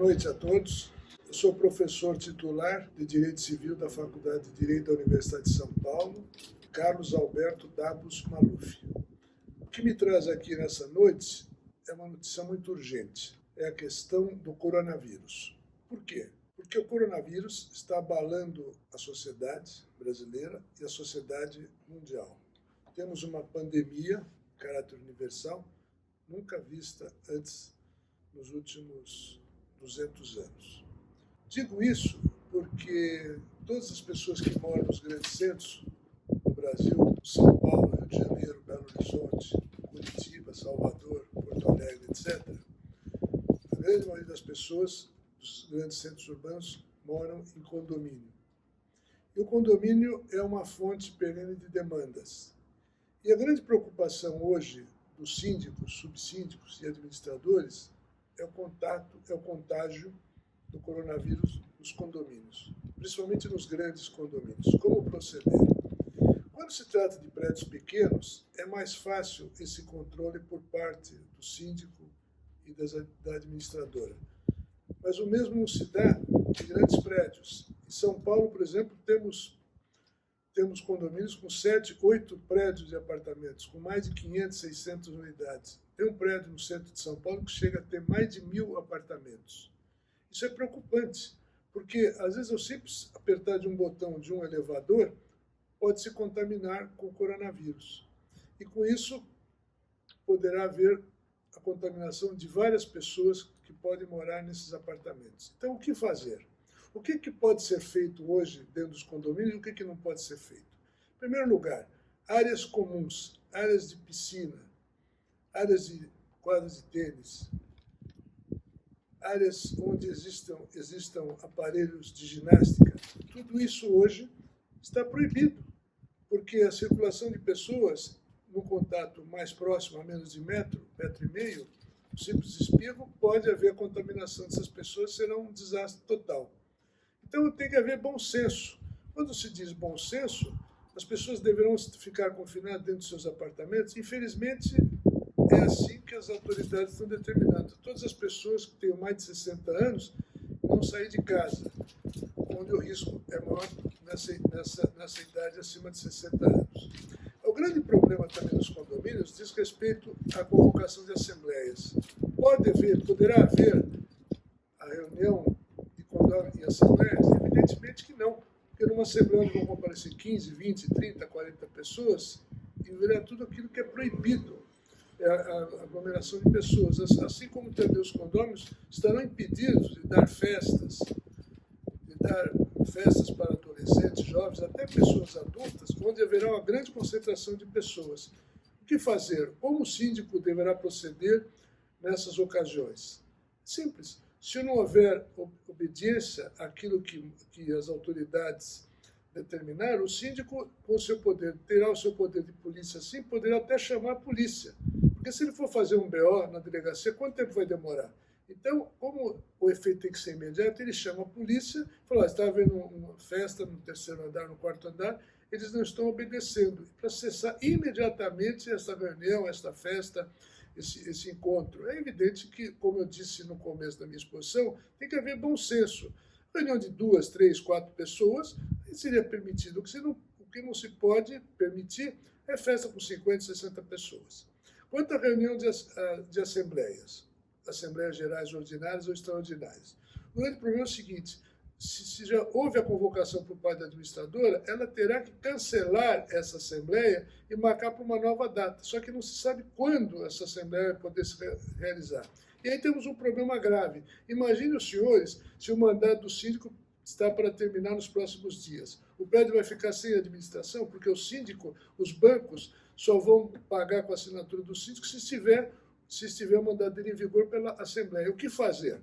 noite a todos. Eu sou professor titular de Direito Civil da Faculdade de Direito da Universidade de São Paulo, Carlos Alberto Dabos Maluf. O que me traz aqui nessa noite é uma notícia muito urgente. É a questão do coronavírus. Por quê? Porque o coronavírus está abalando a sociedade brasileira e a sociedade mundial. Temos uma pandemia de caráter universal, nunca vista antes nos últimos 200 anos. Digo isso porque todas as pessoas que moram nos grandes centros do Brasil, São Paulo, Rio de Janeiro, Belo Horizonte, Curitiba, Salvador, Porto Alegre, etc., a grande maioria das pessoas dos grandes centros urbanos moram em condomínio. E o condomínio é uma fonte perene de demandas. E a grande preocupação hoje dos síndicos, subsíndicos e administradores é o contágio do coronavírus nos condomínios, principalmente nos grandes condomínios. Como proceder? Quando se trata de prédios pequenos, é mais fácil esse controle por parte do síndico e da administradora. Mas o mesmo não se dá de grandes prédios. Em São Paulo, por exemplo, temos condomínios com 7, 8 prédios de apartamentos, com mais de 500, 600 unidades. Tem um prédio no centro de São Paulo que chega a ter mais de 1.000 apartamentos. Isso é preocupante, porque às vezes ao simples apertar de um botão de um elevador, pode se contaminar com o coronavírus. E com isso poderá haver a contaminação de várias pessoas que podem morar nesses apartamentos. Então, o que fazer? O que pode ser feito hoje dentro dos condomínios e o que não pode ser feito? Em primeiro lugar, áreas comuns, áreas de piscina, áreas de quadras de tênis, áreas onde existam aparelhos de ginástica. Tudo isso hoje está proibido, porque a circulação de pessoas no contato mais próximo, a menos de metro e meio, um simples espirro, pode haver contaminação dessas pessoas, será um desastre total. Então tem que haver bom senso. Quando se diz bom senso, as pessoas deverão ficar confinadas dentro dos seus apartamentos. Infelizmente, é assim que as autoridades estão determinando. Todas as pessoas que têm mais de 60 anos vão sair de casa, onde o risco é maior nessa idade acima de 60 anos. O grande problema também nos condomínios diz respeito à convocação de assembleias. Poderá haver a reunião de condomínio e assembleias? Evidentemente que não, porque numa assembleia vão comparecer 15, 20, 30, 40 pessoas e verá tudo aquilo que é proibido, a aglomeração de pessoas. Assim como também os condôminos estarão impedidos de dar festas para adolescentes, jovens, até pessoas adultas, onde haverá uma grande concentração de pessoas. O que fazer? Como o síndico deverá proceder nessas ocasiões? Simples. Se não houver obediência àquilo que as autoridades determinaram, o síndico, com o seu poder, terá o seu poder de polícia, sim, poderá até chamar a polícia. Porque se ele for fazer um BO na delegacia, quanto tempo vai demorar? Então, como o efeito tem que ser imediato, ele chama a polícia e fala, está havendo uma festa no terceiro andar, no quarto andar, eles não estão obedecendo. Para cessar imediatamente essa reunião, essa festa, esse encontro. É evidente que, como eu disse no começo da minha exposição, tem que haver bom senso. Reunião de 2, 3, 4 pessoas seria permitido. O que não se pode permitir é festa com 50, 60 pessoas. Quanto à reunião de assembleias gerais ordinárias ou extraordinárias, o grande problema é o seguinte: se já houve a convocação por parte da administradora, ela terá que cancelar essa assembleia e marcar para uma nova data. Só que não se sabe quando essa assembleia vai poder se realizar. E aí temos um problema grave. Imagine os senhores se o mandato do síndico está para terminar nos próximos dias. O prédio vai ficar sem administração, porque o síndico, os bancos, só vão pagar com a assinatura do síndico se estiver o mandato dele em vigor pela Assembleia. O que fazer?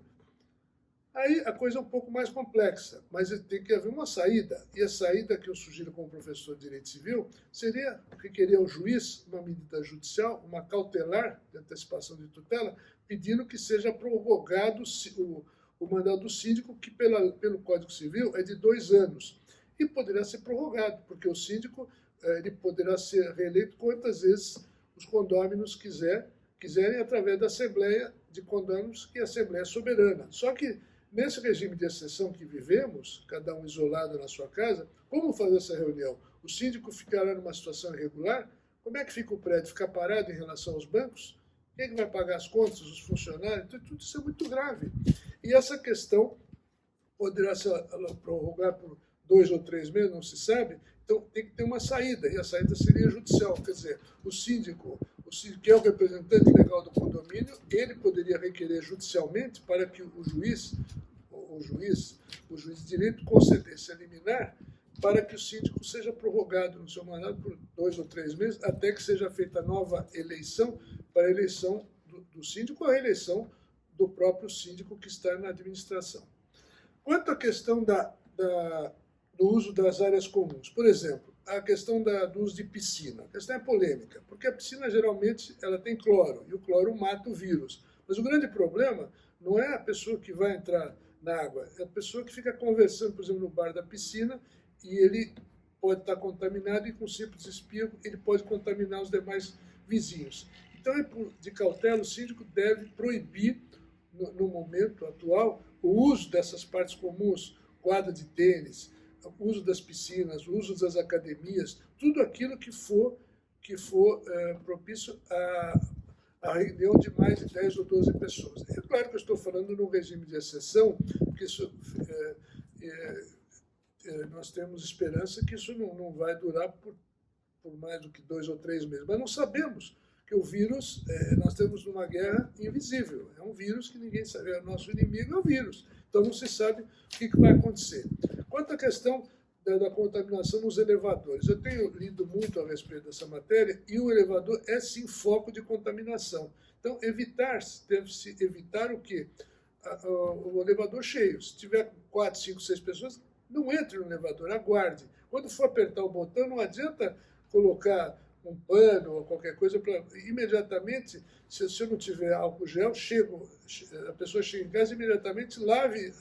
Aí a coisa é um pouco mais complexa, mas tem que haver uma saída. E a saída que eu sugiro como professor de Direito Civil seria requerer ao juiz uma medida judicial, uma cautelar de antecipação de tutela, pedindo que seja prorrogado o mandato do síndico, que pelo Código Civil é de 2 anos. E poderá ser prorrogado, porque o síndico ele poderá ser reeleito quantas vezes os condôminos quiserem através da Assembleia de Condôminos, que é a Assembleia Soberana. Só que nesse regime de exceção que vivemos, cada um isolado na sua casa, como fazer essa reunião? O síndico ficará numa situação irregular? Como é que fica o prédio? Fica parado em relação aos bancos? Quem é que vai pagar as contas? Os funcionários? Então, tudo isso é muito grave. E essa questão poderá se prorrogar por 2 ou 3 meses, não se sabe. Então, tem que ter uma saída, e a saída seria judicial. Quer dizer, o síndico, que é o representante legal do condomínio, ele poderia requerer judicialmente para que o juiz de direito concedesse a liminar para que o síndico seja prorrogado no seu mandato por 2 ou 3 meses, até que seja feita nova eleição para a eleição do síndico ou a reeleição do próprio síndico que está na administração. Quanto à questão do uso das áreas comuns, por exemplo, a questão do uso de piscina. A questão é polêmica, porque a piscina geralmente ela tem cloro, e o cloro mata o vírus. Mas o grande problema não é a pessoa que vai entrar na água, é a pessoa que fica conversando, por exemplo, no bar da piscina, e ele pode estar contaminado, e com simples espirro ele pode contaminar os demais vizinhos. Então, de cautela, o síndico deve proibir, no momento atual, o uso dessas partes comuns, quadra de tênis, o uso das piscinas, o uso das academias, tudo aquilo que for propício a reunião de mais de 10 ou 12 pessoas. É claro que eu estou falando num regime de exceção, porque isso, nós temos esperança que isso não vai durar por mais do que 2 ou 3 meses. Mas não sabemos que o vírus, nós temos uma guerra invisível. É um vírus que ninguém sabe, o nosso inimigo é o vírus. Então não se sabe o que vai acontecer. Quanto à questão da contaminação nos elevadores, eu tenho lido muito a respeito dessa matéria, e o elevador é sim foco de contaminação. Então, deve-se evitar o quê? O elevador cheio. Se tiver 4, 5, 6 pessoas, não entre no elevador, aguarde. Quando for apertar o botão, não adianta colocar um pano ou qualquer coisa para imediatamente, se eu não tiver álcool gel, a pessoa chega em casa e imediatamente lave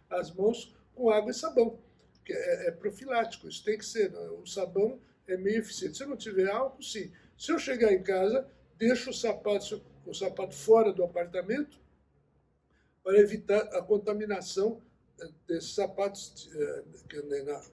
as mãos com água e sabão, que é profilático, isso tem que ser, o sabão é meio eficiente. Se eu não tiver álcool, sim. Se eu chegar em casa, deixo o sapato fora do apartamento para evitar a contaminação desses sapatos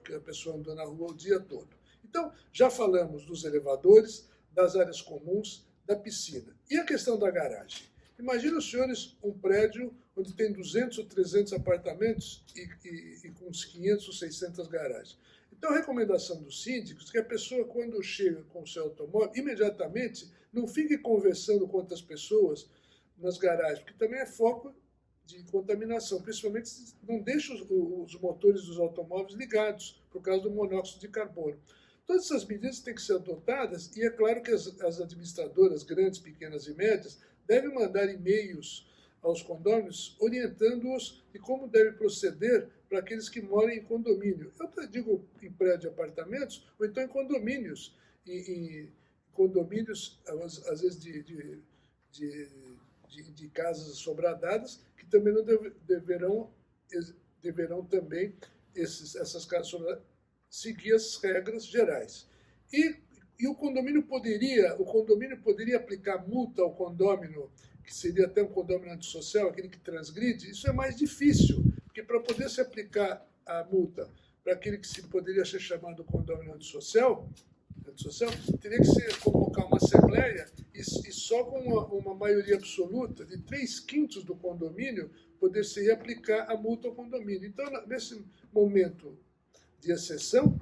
que a pessoa andou na rua o dia todo. Então, já falamos dos elevadores, das áreas comuns, da piscina. E a questão da garagem? Imagina os senhores um prédio onde tem 200 ou 300 apartamentos e com uns 500 ou 600 garagens. Então, a recomendação dos síndicos é que a pessoa, quando chega com o seu automóvel, imediatamente não fique conversando com outras pessoas nas garagens, porque também é foco de contaminação, principalmente se não deixa os motores dos automóveis ligados, por causa do monóxido de carbono. Todas essas medidas têm que ser adotadas, e é claro que as administradoras, grandes, pequenas e médias, devem mandar e-mails aos condôminos orientando-os de como deve proceder para aqueles que moram em condomínio. Eu digo em prédio de apartamentos, ou então em condomínios. E condomínios, às vezes, de casas assobradadas, que também não deverão também, essas casas assobradadas, seguir as regras gerais. E o condomínio poderia aplicar multa ao condômino, que seria até um condômino antissocial, aquele que transgride. Isso é mais difícil, porque para poder se aplicar a multa para aquele que se poderia ser chamado condômino antissocial, teria que convocar uma assembleia e só com uma maioria absoluta de 3/5 do condomínio poder-se aplicar a multa ao condomínio. Então, nesse momento de exceção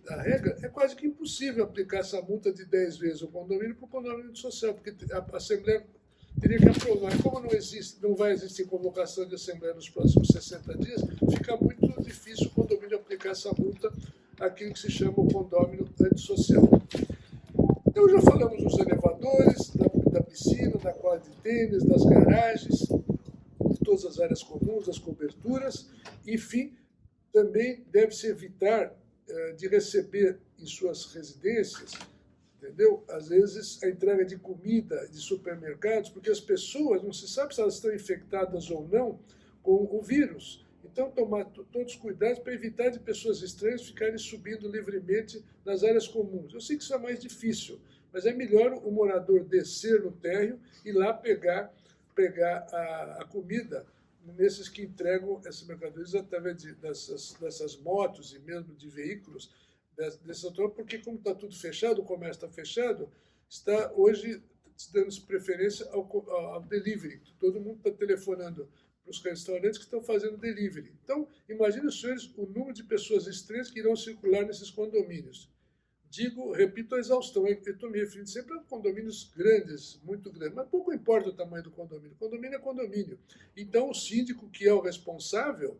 da regra, é quase que impossível aplicar essa multa de 10 vezes o condomínio para o condomínio social, porque a Assembleia teria que aprovar. E como não vai existir convocação de Assembleia nos próximos 60 dias, fica muito difícil o condomínio aplicar essa multa àquilo que se chama o condomínio antissocial. Então, já falamos dos elevadores, da piscina, da quadra de tênis, das garagens, de todas as áreas comuns, das coberturas. Enfim, também deve-se evitar de receber em suas residências, entendeu? Às vezes, a entrega de comida de supermercados, porque as pessoas, não se sabe se elas estão infectadas ou não com o vírus. Então, tomar todos os cuidados para evitar de pessoas estranhas ficarem subindo livremente nas áreas comuns. Eu sei que isso é mais difícil, mas é melhor o morador descer no térreo e lá pegar a comida nesses que entregam essas mercadorias através dessas motos e mesmo de veículos, dessa troca, porque como está tudo fechado, o comércio está fechado, está hoje dando preferência ao delivery. Todo mundo está telefonando para os restaurantes que estão fazendo delivery. Então, imagine os senhores o número de pessoas estranhas que irão circular nesses condomínios. Repito a exaustão, eu estou me referindo sempre a condomínios grandes, muito grandes, mas pouco importa o tamanho do condomínio. Condomínio é condomínio. Então, o síndico, que é o responsável,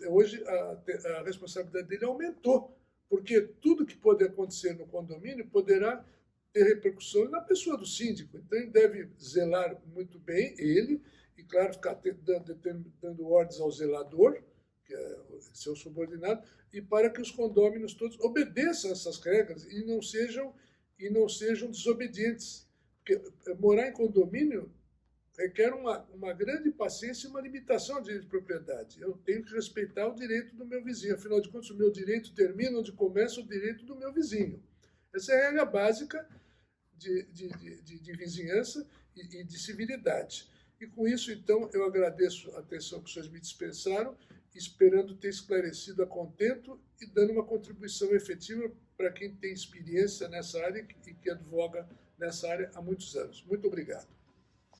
hoje a responsabilidade dele aumentou, porque tudo que pode acontecer no condomínio poderá ter repercussão na pessoa do síndico. Então, ele deve zelar muito bem, e, claro, ficar dando ordens ao zelador, que é seu subordinado, e para que os condôminos todos obedeçam essas regras e não sejam desobedientes. Porque morar em condomínio requer uma grande paciência e uma limitação ao direito de propriedade. Eu tenho que respeitar o direito do meu vizinho. Afinal de contas, o meu direito termina onde começa o direito do meu vizinho. Essa é a regra básica de vizinhança e de civilidade. E com isso, então, eu agradeço a atenção que os senhores me dispensaram, esperando ter esclarecido a contento e dando uma contribuição efetiva para quem tem experiência nessa área e que advoga nessa área há muitos anos. Muito obrigado.